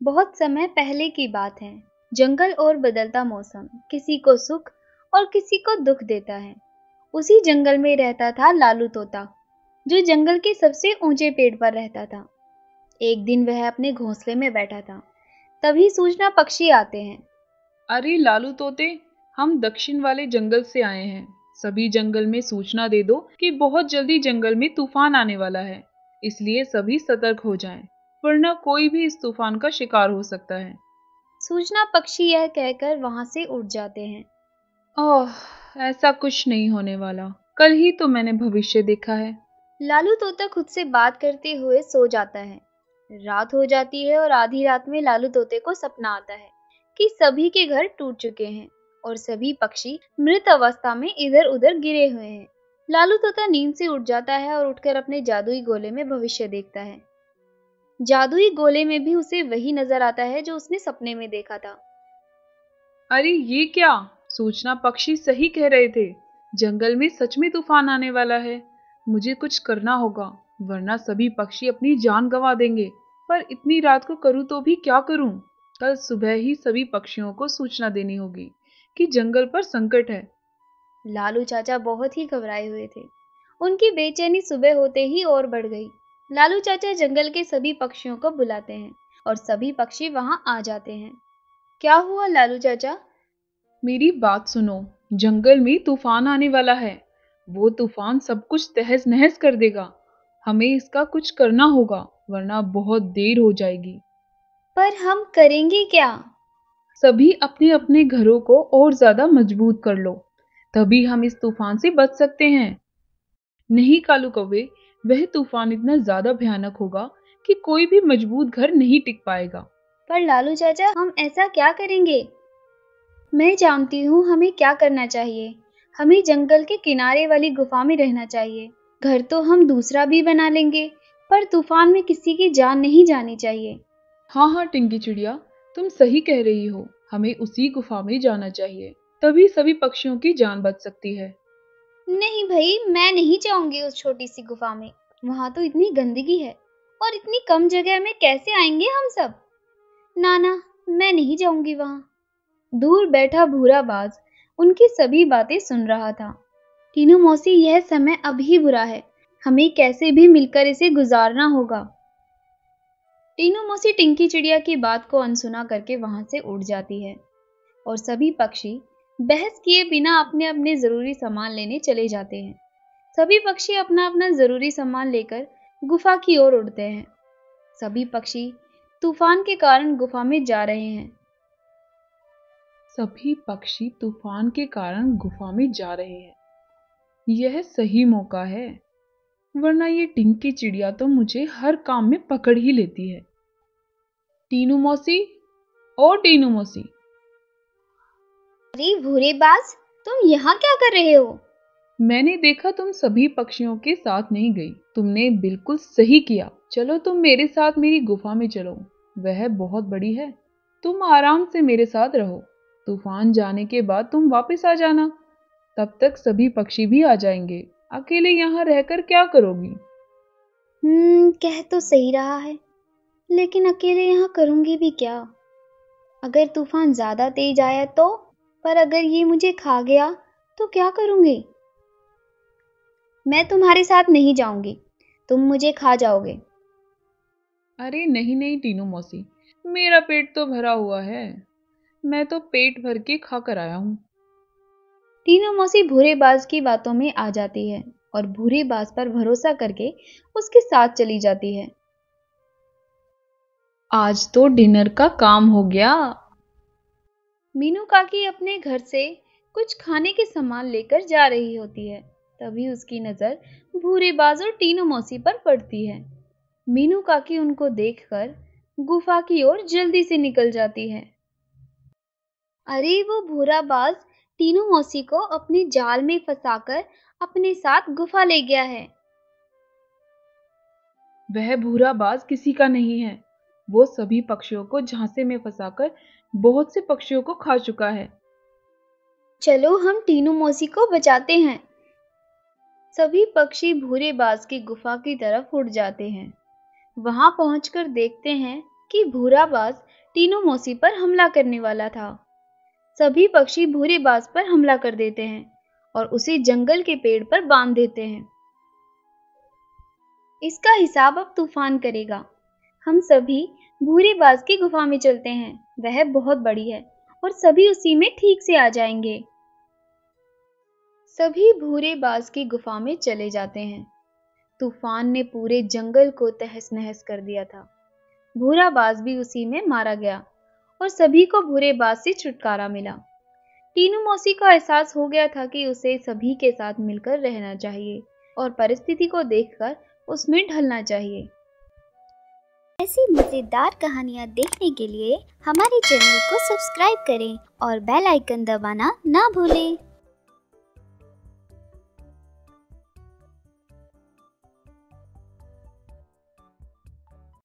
बहुत समय पहले की बात है। जंगल और बदलता मौसम किसी को सुख और किसी को दुख देता है। उसी जंगल में रहता था लालू तोता, जो जंगल के सबसे ऊंचे पेड़ पर रहता था। एक दिन वह अपने घोंसले में बैठा था, तभी सूचना पक्षी आते हैं। अरे लालू तोते, हम दक्षिण वाले जंगल से आए हैं। सभी जंगल में सूचना दे दो कि बहुत जल्दी जंगल में तूफान आने वाला है, इसलिए सभी सतर्क हो जाएं, वरना कोई भी इस तूफान का शिकार हो सकता है। सूचना पक्षी यह कहकर वहां से उड़ जाते हैं। ओह, ऐसा कुछ नहीं होने वाला। कल ही तो मैंने भविष्य देखा है। लालू तोता खुद से बात करते हुए सो जाता है। रात हो जाती है और आधी रात में लालू तोते को सपना आता है कि सभी के घर टूट चुके हैं और सभी पक्षी मृत अवस्था में इधर उधर गिरे हुए हैं। लालू तोता नींद से उठ जाता है और उठकर अपने जादुई गोले में भविष्य देखता है। जादुई गोले में भी उसे वही नजर आता है जो उसने सपने में देखा था। अरे ये क्या! सूचना पक्षी सही कह रहे थे। जंगल में सच में तूफान आने वाला है। मुझे कुछ करना होगा, वरना सभी पक्षी अपनी जान गंवा देंगे। पर इतनी रात को करूँ तो भी क्या करूँ? कल सुबह ही सभी पक्षियों को सूचना देनी होगी कि जंगल पर संकट है। लालू चाचा बहुत ही घबराए हुए थे। उनकी बेचैनी सुबह होते ही और बढ़ गई। लालू चाचा जंगल के सभी पक्षियों को बुलाते हैं और सभी पक्षी वहां आ जाते हैं। क्या हुआ लालू चाचा? मेरी बात सुनो, जंगल में तूफान आने वाला है। वो तूफान सब कुछ तहस नहस कर देगा। हमें इसका कुछ करना होगा, वरना बहुत देर हो जाएगी। पर हम करेंगे क्या? सभी अपने अपने घरों को और ज्यादा मजबूत कर लो, तभी हम इस तूफान से बच सकते हैं। नहीं कालू कौवे, वह तूफान इतना ज्यादा भयानक होगा कि कोई भी मजबूत घर नहीं टिक पाएगा। पर लालू चाचा, हम ऐसा क्या करेंगे? मैं जानती हूँ हमें क्या करना चाहिए। हमें जंगल के किनारे वाली गुफा में रहना चाहिए। घर तो हम दूसरा भी बना लेंगे, पर तूफान में किसी की जान नहीं जानी चाहिए। हाँ हाँ टिंकी चिड़िया, तुम सही कह रही हो। हमें उसी गुफा में जाना चाहिए, तभी सभी पक्षियों की जान बच सकती है। नहीं भाई, मैं नहीं जाऊंगी उस छोटी सी गुफा में। वहां तो इतनी गंदगी है और इतनी कम जगह में कैसे आएंगे हम सब। ना ना, मैं नहीं जाऊंगी वहां। दूर बैठा भूरा बाज उनकी सभी बातें सुन रहा था। टीनू मौसी, यह समय अभी बुरा है। हमें कैसे भी मिलकर इसे गुजारना होगा। टीनू मौसी टिंकी चिड़िया की बात को अनसुना करके वहां से उड़ जाती है और सभी पक्षी बहस किए बिना अपने अपने जरूरी सामान लेने चले जाते हैं। सभी पक्षी अपना अपना जरूरी सामान लेकर गुफा की ओर उड़ते हैं। सभी पक्षी तूफान के कारण गुफा में जा रहे हैं। सभी पक्षी तूफान के कारण गुफा में जा रहे हैं। यह सही मौका है, वरना ये टिंकी चिड़िया तो मुझे हर काम में पकड़ ही लेती है। टीनू मौसी, ओ टीनू मौसी। अरे भूरे बाज, तुम यहाँ क्या कर रहे हो? मैंने देखा तुम सभी पक्षियों के साथ नहीं गई। तुमने बिल्कुल सही किया। चलो तुम मेरे साथ मेरी गुफा में चलो, वह बहुत बड़ी है। तुम आराम से मेरे साथ रहो। तूफान जाने के बाद तुम वापस आ जाना। तब तक सभी पक्षी भी आ जाएंगे। अकेले यहाँ रहकर क्या करोगी? कह तो सही रहा है, लेकिन अकेले यहाँ करूंगी भी क्या? अगर तूफान ज्यादा तेज आया तो? पर अगर ये मुझे खा गया तो क्या करूंगी? मैं तुम्हारे साथ नहीं जाऊंगी, तुम मुझे खा जाओगे। अरे नहीं नहीं टीनू मौसी, मेरा पेट तो भरा हुआ है। मैं तो पेट भर के खा कर आया हूँ। टीनू मौसी भूरे बाज की बातों में आ जाती है और भूरे बाज पर भरोसा करके उसके साथ चली जाती है। आज तो डिनर का काम हो गया। मीनू काकी अपने घर से कुछ खाने के सामान लेकर जा रही होती है। तभी उसकी नजर भूरे बाज और टीनू मौसी पर पड़ती है। मीनू काकी उनको देखकर गुफा की ओर जल्दी से निकल जाती है। अरे वो भूरा बाज टीनू मौसी को अपने जाल में फंसाकर अपने साथ गुफा ले गया है। वह भूरा बाज किसी का नहीं है। वो सभी पक्षियों को झांसे में फंसाकर बहुत से पक्षियों को खा चुका है। चलो हम टीनू मौसी को बचाते हैं। सभी पक्षी भूरे बाज की गुफा की तरफ उड़ जाते हैं। वहां पहुंचकर देखते हैं कि भूरा बाज टीनू मौसी पर हमला करने वाला था। सभी पक्षी भूरे बाज पर हमला कर देते हैं और उसे जंगल के पेड़ पर बांध देते हैं। इसका हिसाब अब तूफान करेगा। हम सभी भूरे बाज की गुफा में चलते हैं। वह बहुत बड़ी है और सभी उसी में ठीक से आ जाएंगे। सभी भूरे बाज की गुफा में चले जाते हैं। तूफान ने पूरे जंगल को तहस नहस कर दिया था। भूरा बाज भी उसी में मारा गया और सभी को भूरे बाज से छुटकारा मिला। टीनू मौसी को एहसास हो गया था कि उसे सभी के साथ मिलकर रहना चाहिए और परिस्थिति को देखकर उसमें ढलना चाहिए। ऐसी मजेदार कहानियाँ देखने के लिए हमारे चैनल को सब्सक्राइब करें और बेल आइकन दबाना ना भूलें।